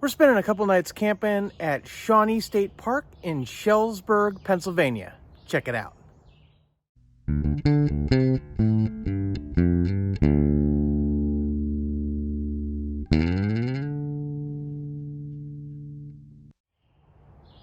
We're spending a couple nights camping at Shawnee State Park in Shellsburg, Pennsylvania. Check it out.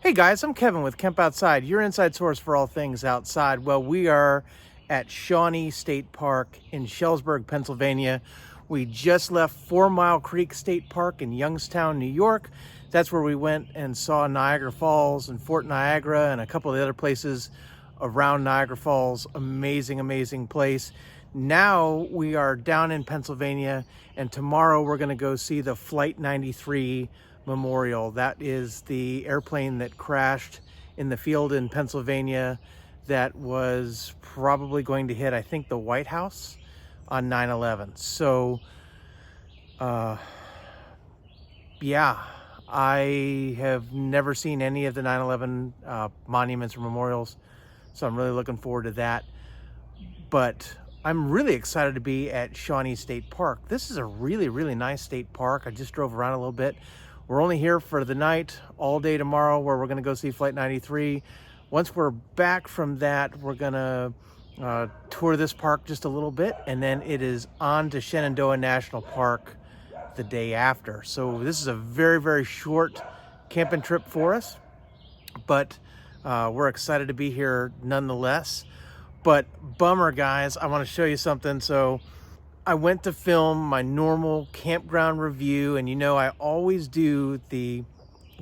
Hey guys, I'm Kevin with Kemp Outside, your inside source for all things outside. Well, we are at Shawnee State Park in Shellsburg, Pennsylvania. We just left 4 Mile Creek State Park in Youngstown, New York. That's where we went and saw Niagara Falls and Fort Niagara and a couple of the other places around Niagara Falls. Amazing, amazing place. Now we are down in Pennsylvania, and tomorrow we're going to go see the Flight 93 Memorial. That is the airplane that crashed in the field in Pennsylvania that was probably going to hit, I think, the White House on 9/11. So, yeah, I have never seen any of the 9/11 monuments or memorials, so I'm really looking forward to that. But I'm really excited to be at Shawnee State Park. This is a really, really nice state park. I just drove around a little bit. We're only here for the night, all day tomorrow, where we're going to go see Flight 93. Once we're back from that, we're going to tour this park just a little bit, and then it is on to Shenandoah National Park the day after. So this is a very, very short camping trip for us, but we're excited to be here nonetheless. But bummer, guys, I want to show you something. So I went to film my normal campground review, and you know I always do the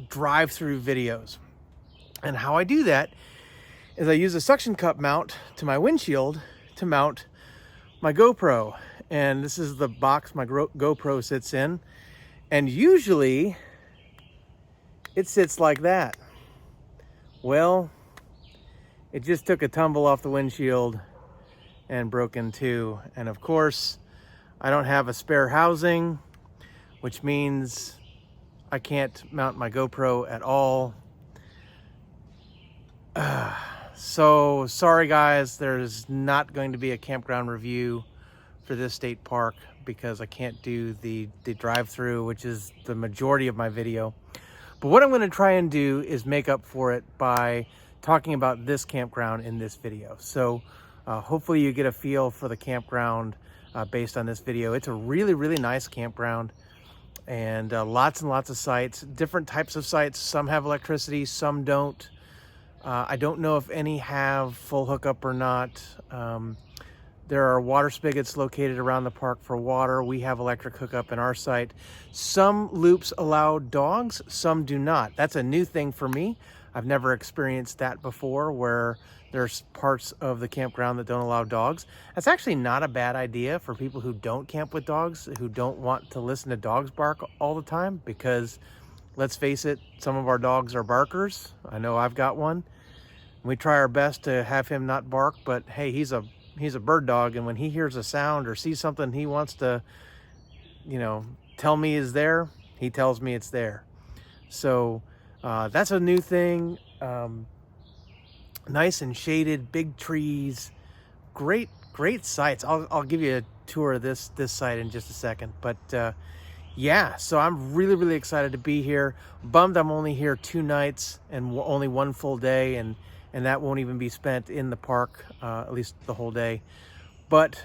drive-through videos. And how I do that is I use a suction cup mount to my windshield to mount my GoPro. And this is the box my GoPro sits in. And usually it sits like that. Well, it just took a tumble off the windshield and broke in two. And of course, I don't have a spare housing, which means I can't mount my GoPro at all. So sorry guys, there's not going to be a campground review for this state park because I can't do the drive-through, which is the majority of my video. But what I'm going to try and do is make up for it by talking about this campground in this video. So hopefully you get a feel for the campground based on this video. It's a really, really nice campground, and lots and lots of sites, different types of sites. Some have electricity, some don't. I don't know if any have full hookup or not. There are water spigots located around the park for water. We have electric hookup in our site. Some loops allow dogs, some do not. That's a new thing for me. I've never experienced that before, where there's parts of the campground that don't allow dogs. That's actually not a bad idea for people who don't camp with dogs, who don't want to listen to dogs bark all the time, because let's face it, some of our dogs are barkers. I know I've got one. We try our best to have him not bark, but hey, he's a bird dog, and when he hears a sound or sees something he wants to, tell me is there, he tells me it's there. So that's a new thing. Nice and shaded, big trees, great sites. I'll give you a tour of this site in just a second. But yeah, so I'm really, really excited to be here. Bummed I'm only here 2 nights and only 1 full day, and that won't even be spent in the park, at least the whole day. But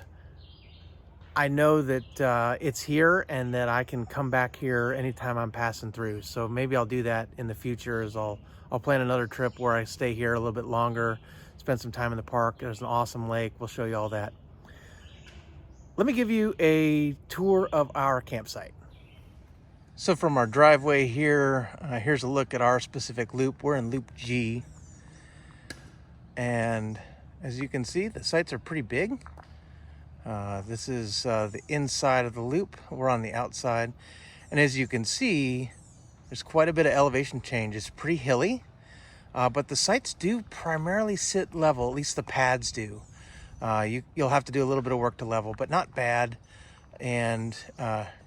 I know that it's here and that I can come back here anytime I'm passing through. So maybe I'll do that in the future. I'll plan another trip where I stay here a little bit longer, spend some time in the park. There's an awesome lake. We'll show you all that. Let me give you a tour of our campsite. So from our driveway here, here's a look at our specific loop. We're in Loop G. And as you can see, the sites are pretty big. This is the inside of the loop. We're on the outside. And as you can see, there's quite a bit of elevation change. It's pretty hilly, but the sites do primarily sit level, at least the pads do. You'll have to do a little bit of work to level, but not bad. And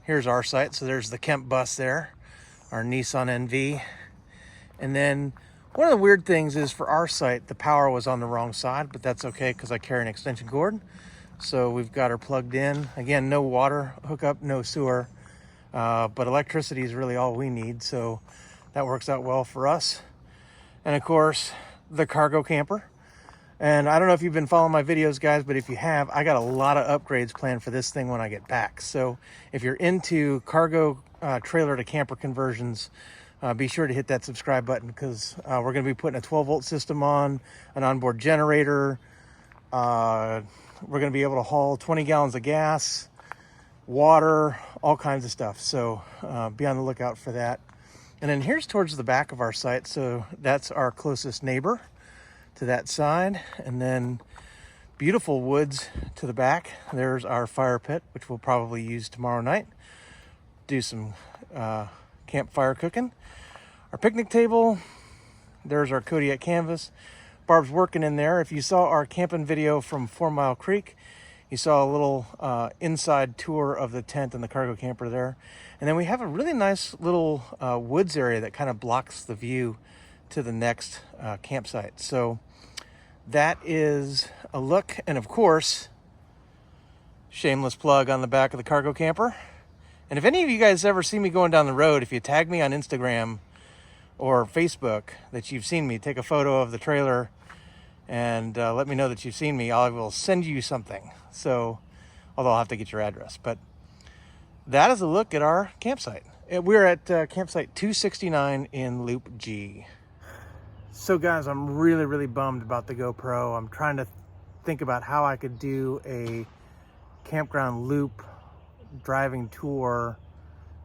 here's our site. So there's the Kemp bus there, our Nissan NV. And then one of the weird things is for our site, the power was on the wrong side, but that's okay because I carry an extension cord. So we've got her plugged in. Again, no water hookup, no sewer. but electricity is really all we need, so that works out well for us. And of course, the cargo camper. And I don't know if you've been following my videos, guys, but if you have, I got a lot of upgrades planned for this thing when I get back. So if you're into cargo trailer to camper conversions, be sure to hit that subscribe button, because we're going to be putting a 12-volt system on, an onboard generator. We're going to be able to haul 20 gallons of gas, water, all kinds of stuff. So be on the lookout for that. And then here's towards the back of our site. So that's our closest neighbor to that side. And then beautiful woods to the back. There's our fire pit, which we'll probably use tomorrow night. Do some campfire cooking. Our picnic table. There's our Kodiak canvas. Barb's working in there. If you saw our camping video from 4 Mile Creek, you saw a little inside tour of the tent and the cargo camper there. And then we have a really nice little woods area that kind of blocks the view to the next campsite. So that is a look. And of course, shameless plug on the back of the cargo camper. And if any of you guys ever see me going down the road, if you tag me on Instagram or Facebook that you've seen me, take a photo of the trailer and let me know that you've seen me, I will send you something. So, although I'll have to get your address. But that is a look at our campsite. We're at campsite 269 in Loop G. So guys, I'm really bummed about the GoPro. I'm trying to think about how I could do a campground loop driving tour,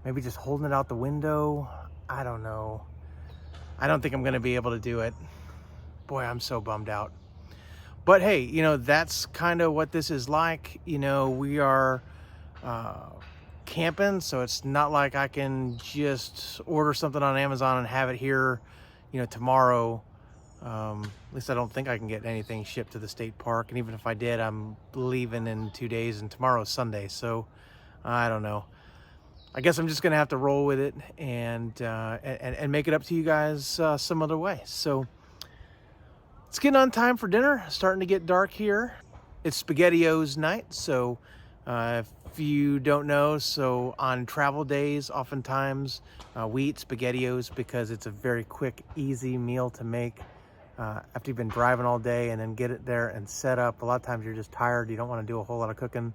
maybe just holding it out the window. I don't know. I don't think I'm going to be able to do it. Boy, I'm so bummed out. But hey, you know, that's kind of what this is like. You know, we are camping, so it's not like I can just order something on Amazon and have it here, you know, tomorrow. At least I don't think I can get anything shipped to the state park. And even if I did, I'm leaving in 2 days, and tomorrow's Sunday. So I don't know. I guess I'm just gonna have to roll with it and make it up to you guys some other way. So it's getting on time for dinner. Starting to get dark here. It's SpaghettiOs night. So if you don't know, so on travel days, oftentimes we eat SpaghettiOs because it's a very quick, easy meal to make after you've been driving all day, and then get it there and set up. A lot of times you're just tired. You don't want to do a whole lot of cooking.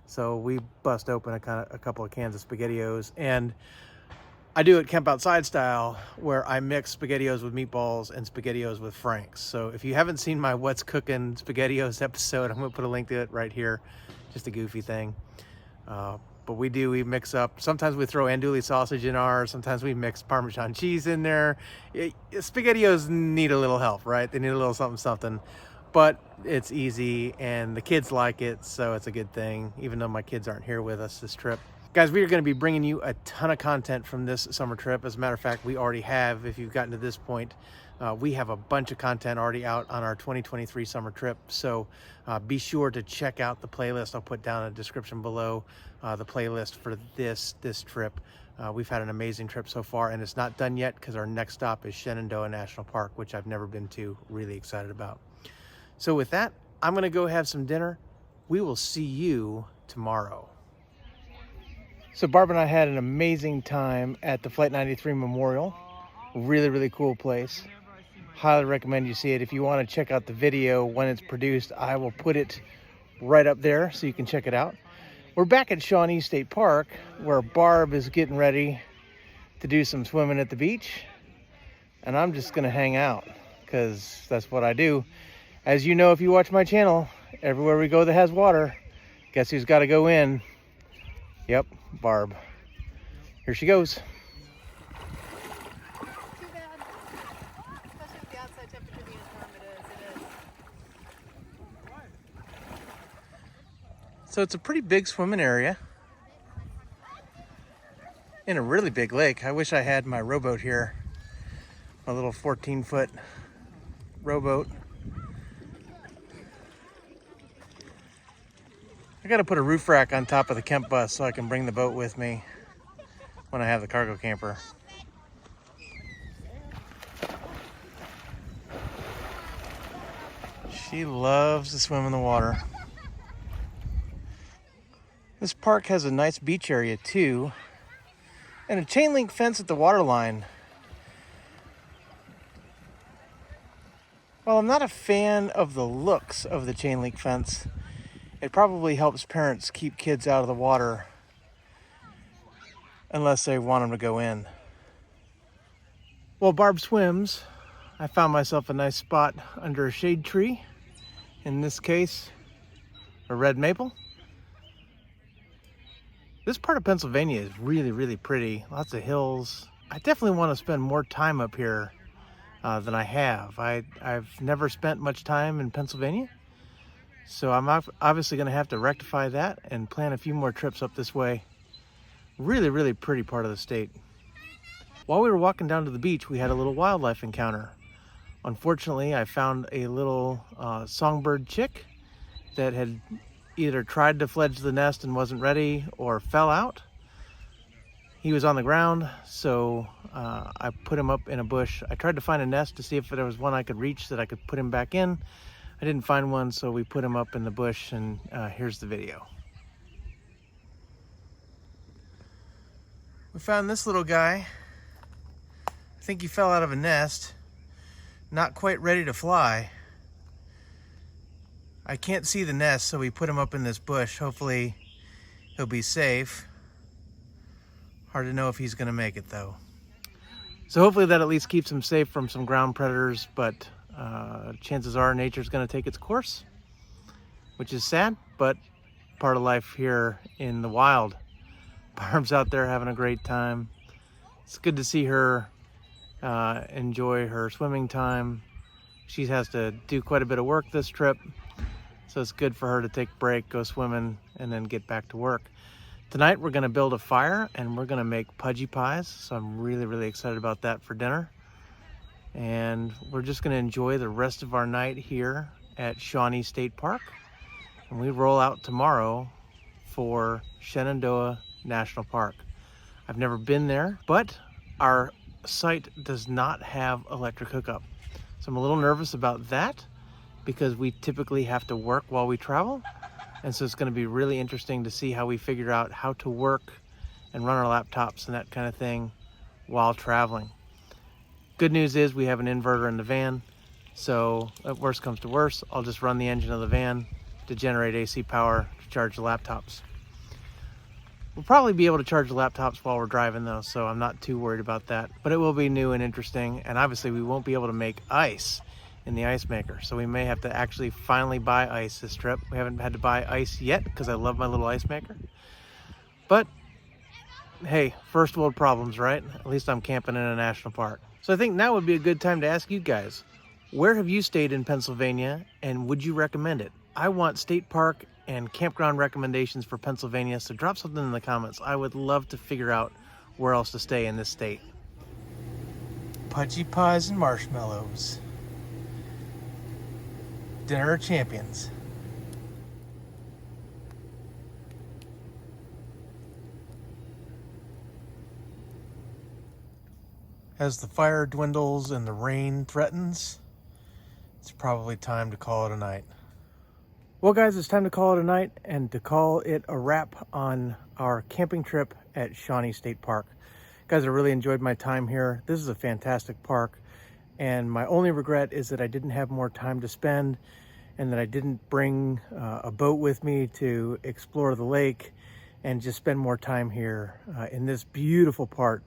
So we bust open a couple of cans of SpaghettiOs, and I do it camp outside style, where I mix SpaghettiOs with meatballs and SpaghettiOs with Franks. So if you haven't seen my What's Cooking SpaghettiOs episode, I'm gonna put a link to it right here. Just a goofy thing. But we mix up. Sometimes we throw andouille sausage in ours. Sometimes we mix Parmesan cheese in there. SpaghettiOs need a little help, right? They need a little something. But it's easy, and the kids like it, so it's a good thing, even though my kids aren't here with us this trip. Guys, we are going to be bringing you a ton of content from this summer trip. As a matter of fact, we already have. If you've gotten to this point, we have a bunch of content already out on our 2023 summer trip. So be sure to check out the playlist. I'll put down a description below the playlist for this trip. We've had an amazing trip so far, and it's not done yet because our next stop is Shenandoah National Park, which I've never been to. Really excited about. So with that, I'm going to go have some dinner. We will see you tomorrow. So Barb and I had an amazing time at the Flight 93 Memorial. Really cool place. Highly recommend you see it. If you want to check out the video when it's produced, I will put it right up there so you can check it out. We're back at Shawnee State Park, where Barb is getting ready to do some swimming at the beach. And I'm just going to hang out, because that's what I do. As you know, if you watch my channel, everywhere we go that has water, guess who's got to go in? Yep, Barb. Here she goes. Too bad. Especially with the outside temperature being as warm it is. So it's a pretty big swimming area in a really big lake. I wish I had my rowboat here, my little 14-foot rowboat. I gotta put a roof rack on top of the Kemp bus so I can bring the boat with me when I have the cargo camper. She loves to swim in the water. This park has a nice beach area too. And a chain link fence at the water line. While I'm not a fan of the looks of the chain link fence, it probably helps parents keep kids out of the water unless they want them to go in. While Barb swims, I found myself a nice spot under a shade tree. In this case, a red maple. This part of Pennsylvania is really, really pretty. Lots of hills. I definitely want to spend more time up here than I have. I've never spent much time in Pennsylvania, so I'm obviously going to have to rectify that and plan a few more trips up this way. Really, really pretty part of the state. While we were walking down to the beach, we had a little wildlife encounter. Unfortunately, I found a little songbird chick that had either tried to fledge the nest and wasn't ready or fell out. He was on the ground, so I put him up in a bush. I tried to find a nest to see if there was one I could reach that I could put him back in. I didn't find one, so we put him up in the bush, and here's the video. We found this little guy. I think he fell out of a nest, not quite ready to fly. I can't see the nest, so we put him up in this bush. Hopefully he'll be safe. Hard to know if he's gonna make it though. So hopefully that at least keeps him safe from some ground predators, but chances are nature's gonna take its course, which is sad, but part of life here in the wild. Barb's out there having a great time. It's good to see her enjoy her swimming time. She has to do quite a bit of work this trip, so it's good for her to take a break, go swimming, and then get back to work. Tonight we're gonna build a fire and we're gonna make pudgy pies, so I'm really, really excited about that for dinner. And we're just gonna enjoy the rest of our night here at Shawnee State Park. And we roll out tomorrow for Shenandoah National Park. I've never been there, but our site does not have electric hookup. So I'm a little nervous about that because we typically have to work while we travel. And so it's going to be really interesting to see how we figure out how to work and run our laptops and that kind of thing while traveling. Good news is we have an inverter in the van. So if worst comes to worst, I'll just run the engine of the van to generate AC power to charge the laptops. We'll probably be able to charge the laptops while we're driving though, so I'm not too worried about that. But it will be new and interesting, and obviously we won't be able to make ice in the ice maker, so we may have to actually finally buy ice this trip. We haven't had to buy ice yet because I love my little ice maker. But hey, first world problems, right? At least I'm camping in a national park. So I think now would be a good time to ask you guys, where have you stayed in Pennsylvania and would you recommend it? I want state park and campground recommendations for Pennsylvania, so drop something in the comments. I would love to figure out where else to stay in this state. Pudgy pies and marshmallows. Dinner of champions. As the fire dwindles and the rain threatens, it's probably time to call it a night. Well guys, it's time to call it a night and to call it a wrap on our camping trip at Shawnee State Park. Guys, I really enjoyed my time here. This is a fantastic park, and my only regret is that I didn't have more time to spend and that I didn't bring a boat with me to explore the lake and just spend more time here in this beautiful part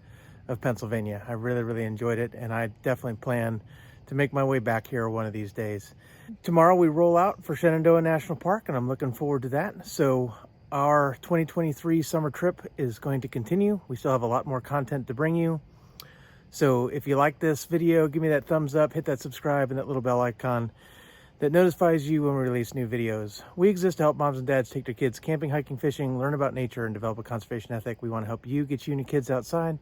of Pennsylvania. I really, really enjoyed it, and I definitely plan to make my way back here one of these days. Tomorrow we roll out for Shenandoah National Park, and I'm looking forward to that. So our 2023 summer trip is going to continue. We still have a lot more content to bring you. So if you like this video, give me that thumbs up, hit that subscribe and that little bell icon that notifies you when we release new videos. We exist to help moms and dads take their kids camping, hiking, fishing, learn about nature, and develop a conservation ethic. We want to help you get you and your kids outside.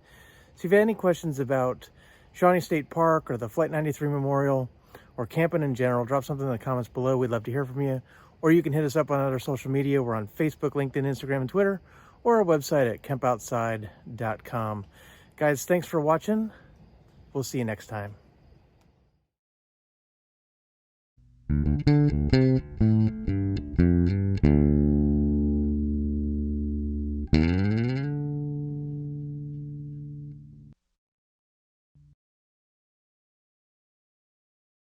So if you have any questions about Shawnee State Park or the Flight 93 Memorial or camping in general, drop something in the comments below. We'd love to hear from you. Or you can hit us up on other social media. We're on Facebook, LinkedIn, Instagram, and Twitter, or our website at campoutside.com. Guys, thanks for watching. We'll see you next time.